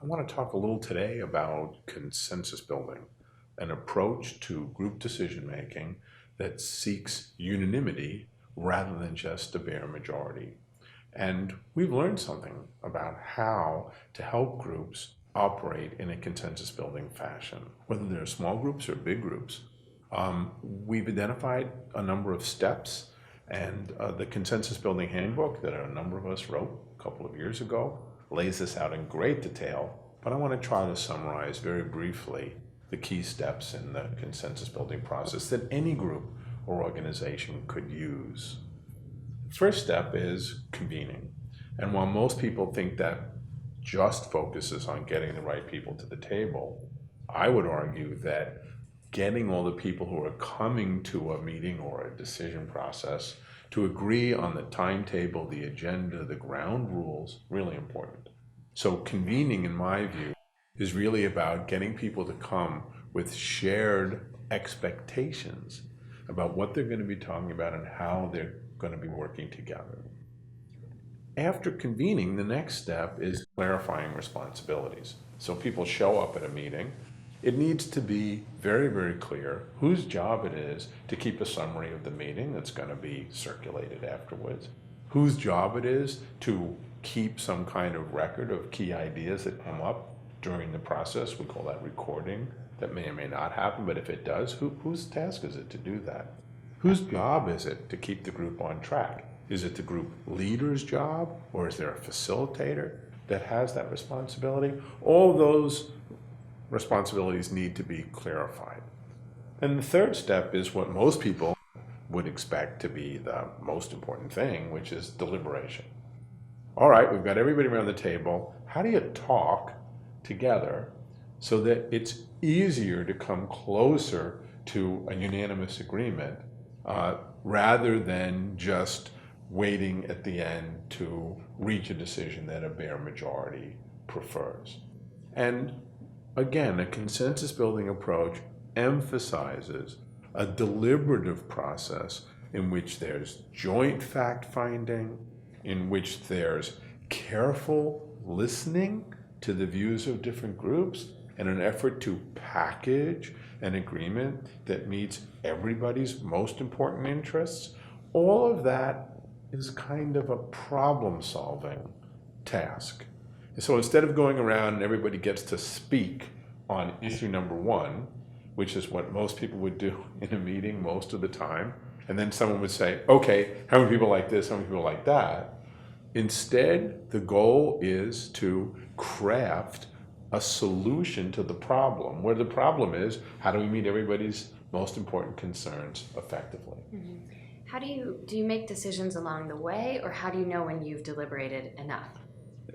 I want to talk a little today about consensus building, an approach to group decision making that seeks unanimity rather than just a bare majority. And we've learned something about how to help groups operate in a consensus building fashion, whether they're small groups or big groups. We've identified a number of steps, and the consensus building handbook that a number of us wrote a couple of years ago lays this out in great detail, but I want to try to summarize very briefly the key steps in the consensus building process that any group or organization could use. The first step is convening. And while most people think that just focuses on getting the right people to the table, I would argue that getting all the people who are coming to a meeting or a decision process to agree on the timetable, the agenda, the ground rules, really important. So convening, in my view, is really about getting people to come with shared expectations about what they're going to be talking about and how they're going to be working together. After convening, the next step is clarifying responsibilities. So people show up at a meeting. It needs to be very, very clear whose job it is to keep a summary of the meeting that's going to be circulated afterwards, whose job it is to keep some kind of record of key ideas that come up during the process. We call that recording. That may or may not happen, but if it does, whose task is it to do that? Whose job is it to keep the group on track? Is it the group leader's job, or is there a facilitator that has that responsibility? All those responsibilities need to be clarified. And the third step is what most people would expect to be the most important thing, which is deliberation. All right, we've got everybody around the table. How do you talk together so that it's easier to come closer to a unanimous agreement rather than just waiting at the end to reach a decision that a bare majority prefers? And again, a consensus building approach emphasizes a deliberative process in which there's joint fact finding, in which there's careful listening to the views of different groups, and an effort to package an agreement that meets everybody's most important interests. All of that is kind of a problem-solving task. So instead of going around and everybody gets to speak on issue number one, which is what most people would do in a meeting most of the time, and then someone would say, okay, how many people like this, how many people like that? Instead, the goal is to craft a solution to the problem, where the problem is, how do we meet everybody's most important concerns effectively? Mm-hmm. How do you make decisions along the way, or how do you know when you've deliberated enough?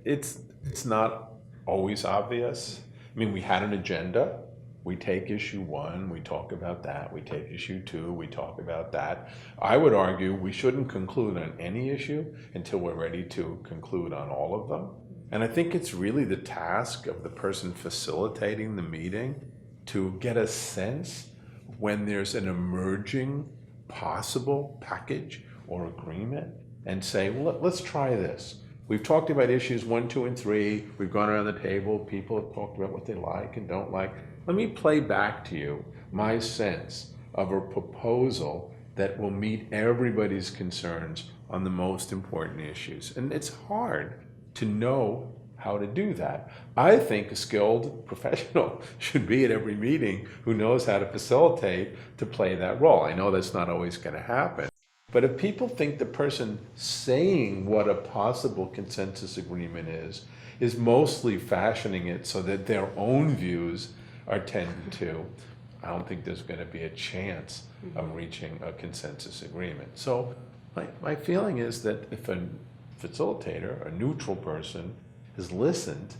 It's not always obvious. I mean, we had an agenda. We take issue one, we talk about that. We take issue two, we talk about that. I would argue we shouldn't conclude on any issue until we're ready to conclude on all of them. And I think it's really the task of the person facilitating the meeting to get a sense when there's an emerging possible package or agreement and say, well, let's try this. We've talked about issues 1, 2, and 3. We've gone around the table. People have talked about what they like and don't like. Let me play back to you my sense of a proposal that will meet everybody's concerns on the most important issues. And it's hard to know how to do that. I think a skilled professional should be at every meeting who knows how to facilitate to play that role. I know that's not always going to happen. But if people think the person saying what a possible consensus agreement is mostly fashioning it so that their own views are tended to, I don't think there's going to be a chance of reaching a consensus agreement. So my feeling is that if a facilitator, a neutral person, has listened,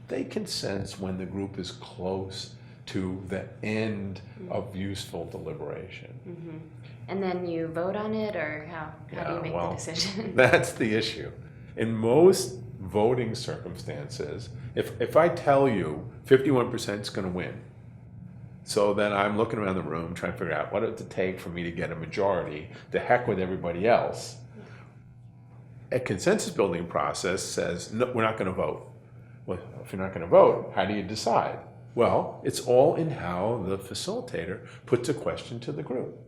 they can sense when the group is close to the end of useful deliberation. Mm-hmm. And then you vote on it, or how do you make the decision? That's the issue. In most voting circumstances, if I tell you 51% is going to win, so then I'm looking around the room trying to figure out what it would take for me to get a majority, the heck with everybody else. A consensus building process says, no, we're not going to vote. Well, if you're not going to vote, how do you decide? Well, it's all in how the facilitator puts a question to the group.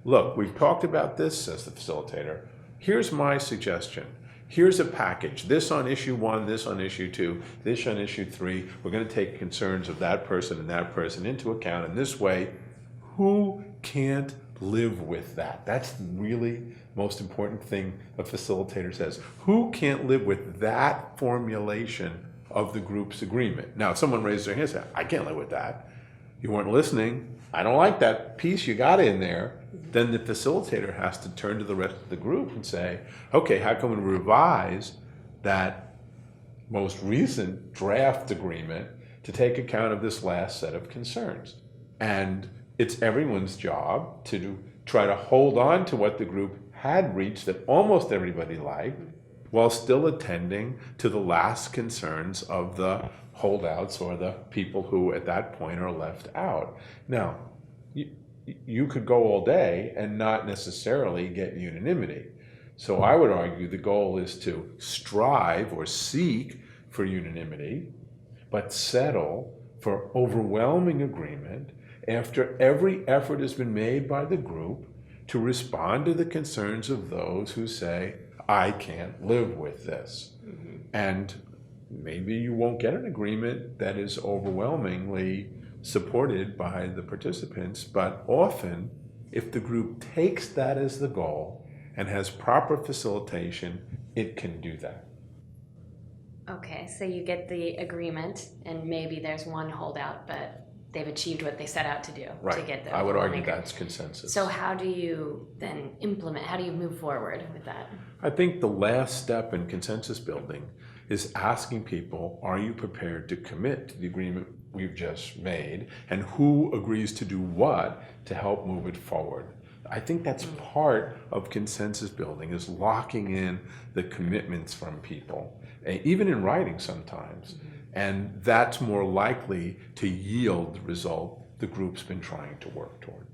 Look, we've talked about this, says the facilitator. Here's my suggestion. Here's a package. This on issue 1, this on issue 2, this on issue 3. We're going to take concerns of that person and that person into account. And this way, who can't live with that? That's really most important thing a facilitator says. Who can't live with that formulation of the group's agreement? Now, if someone raises their hand and says, I can't live with that. You weren't listening. I don't like that piece you got in there. Then the facilitator has to turn to the rest of the group and say, okay, how can we revise that most recent draft agreement to take account of this last set of concerns? And it's everyone's job to try to hold on to what the group had reached that almost everybody liked, while still attending to the last concerns of the holdouts or the people who at that point are left out. Now, you could go all day and not necessarily get unanimity. So I would argue the goal is to strive or seek for unanimity, but settle for overwhelming agreement after every effort has been made by the group to respond to the concerns of those who say, I can't live with this. Mm-hmm. And maybe you won't get an agreement that is overwhelmingly supported by the participants, but often if the group takes that as the goal and has proper facilitation, it can do that. Okay, so you get the agreement and maybe there's one holdout, but they've achieved what they set out to do to get the I would argue that's consensus. So how do you then implement, how do you move forward with that? I think the last step in consensus building is asking people, are you prepared to commit to the agreement we've just made, and who agrees to do what to help move it forward? I think that's part of consensus building, is locking in the commitments from people, even in writing sometimes. Mm-hmm. And that's more likely to yield the result the group's been trying to work toward.